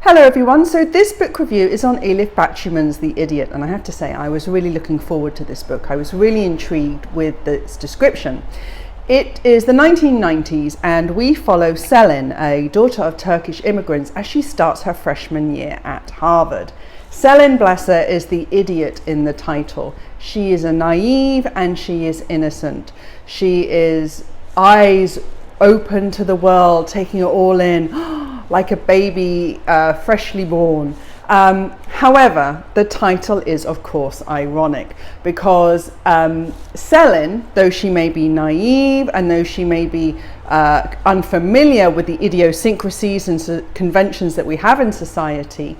Hello everyone, so this book review is on Elif Batuman's The Idiot, and I have to say I was really looking forward to this book. I was really intrigued with its description. It is the 1990s and we follow Selin, a daughter of Turkish immigrants, as she starts her freshman year at Harvard. Selin, bless her, is the idiot in the title. She is a naive and she is innocent. She is eyes open to the world, taking it all in, like a baby freshly born. However, the title is of course ironic because Selin, though she may be naive and though she may be unfamiliar with the idiosyncrasies and conventions that we have in society,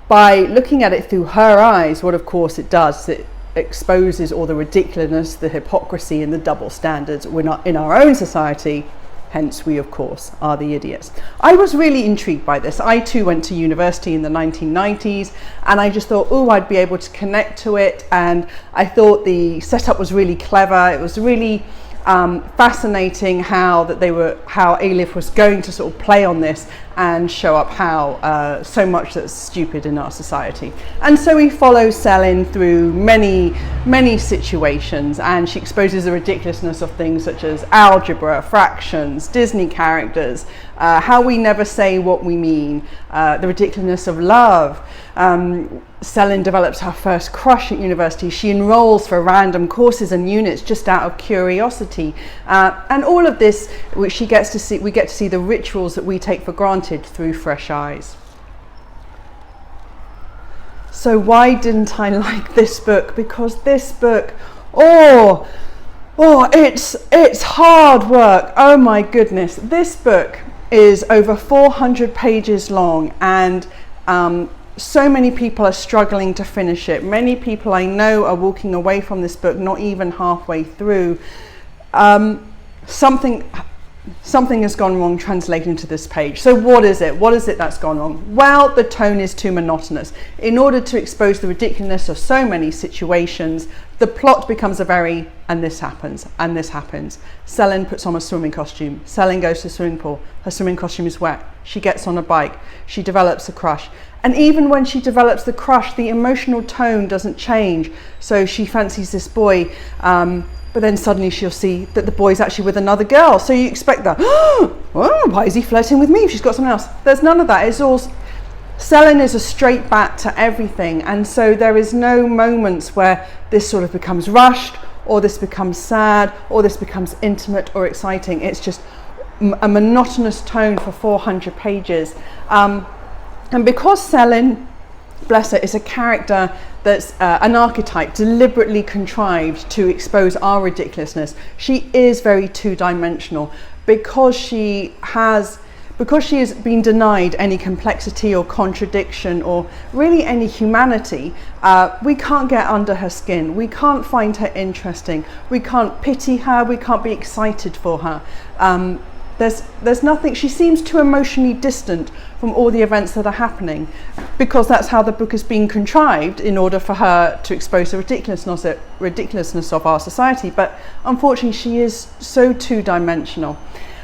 by looking at it through her eyes, what of course it does, it exposes all the ridiculousness, the hypocrisy and the double standards we're not in our own society. Hence, we, of course, are the idiots. I was really intrigued by this. I too went to university in the 1990s and I just thought, oh, I'd be able to connect to it. And I thought the setup was really clever. It was really fascinating how Elif was going to sort of play on this and show up how so much that's stupid in our society. And so we follow Selin through many situations, and she exposes the ridiculousness of things such as algebra, fractions, Disney characters, how we never say what we mean, the ridiculousness of love. Selin develops her first crush at university. She enrolls for random courses and units just out of curiosity, and all of this, which we get to see the rituals that we take for granted through fresh eyes. So why didn't I like this book? Because this book, it's hard work. Oh my goodness, this book is over 400 pages long, and so many people are struggling to finish it. Many people I know are walking away from this book not even halfway through. Something has gone wrong translating into this page. So what is it? What is it that's gone wrong? Well, the tone is too monotonous. In order to expose the ridiculousness of so many situations, the plot becomes and this happens, and this happens. Selin puts on a swimming costume. Selin goes to the swimming pool. Her swimming costume is wet. She gets on a bike. She develops a crush. And even when she develops the crush, the emotional tone doesn't change. So she fancies this boy, but then suddenly she'll see that the boy's actually with another girl. So you expect that, oh, why is he flirting with me if she's got someone else? There's none of that. It's all, Selin is a straight bat to everything. And so there is no moments where this sort of becomes rushed, or this becomes sad, or this becomes intimate or exciting. It's just a monotonous tone for 400 pages. And because Selin, bless her, is a character that's an archetype deliberately contrived to expose our ridiculousness, she is very two-dimensional because she has been denied any complexity or contradiction or really any humanity. We can't get under her skin. We can't find her interesting. We can't pity her. We can't be excited for her. There's nothing. She seems too emotionally distant from all the events that are happening, because that's how the book is being contrived in order for her to expose the ridiculousness of our society. But unfortunately, she is so two-dimensional,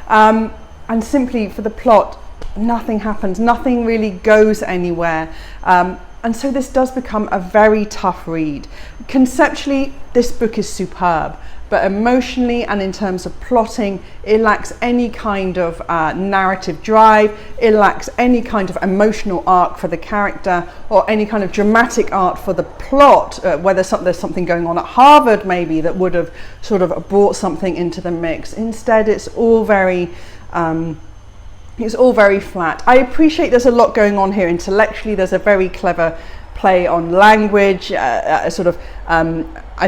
and simply for the plot, nothing happens. Nothing really goes anywhere. And so this does become a very tough read. Conceptually, this book is superb, but emotionally and in terms of plotting, it lacks any kind of narrative drive. It lacks any kind of emotional arc for the character or any kind of dramatic arc for the plot, whether there's something going on at Harvard maybe that would have sort of brought something into the mix. Instead, it's all very flat. I appreciate there's a lot going on here intellectually. There's a very clever play on language, as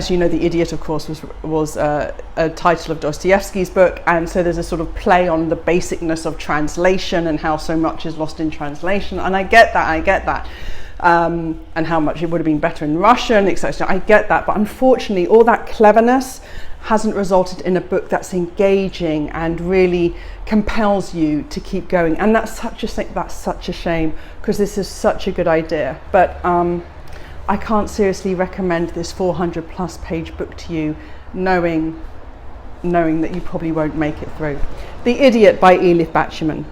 you know, The Idiot, of course, was a title of Dostoevsky's book, and so there's a sort of play on the basicness of translation and how so much is lost in translation, and I get that, and how much it would have been better in Russian, etc. I get that, but unfortunately, all that cleverness hasn't resulted in a book that's engaging and really compels you to keep going, and that's such a shame, because this is such a good idea. But I can't seriously recommend this 400 plus page book to you, knowing that you probably won't make it through. The Idiot by Elif Batuman.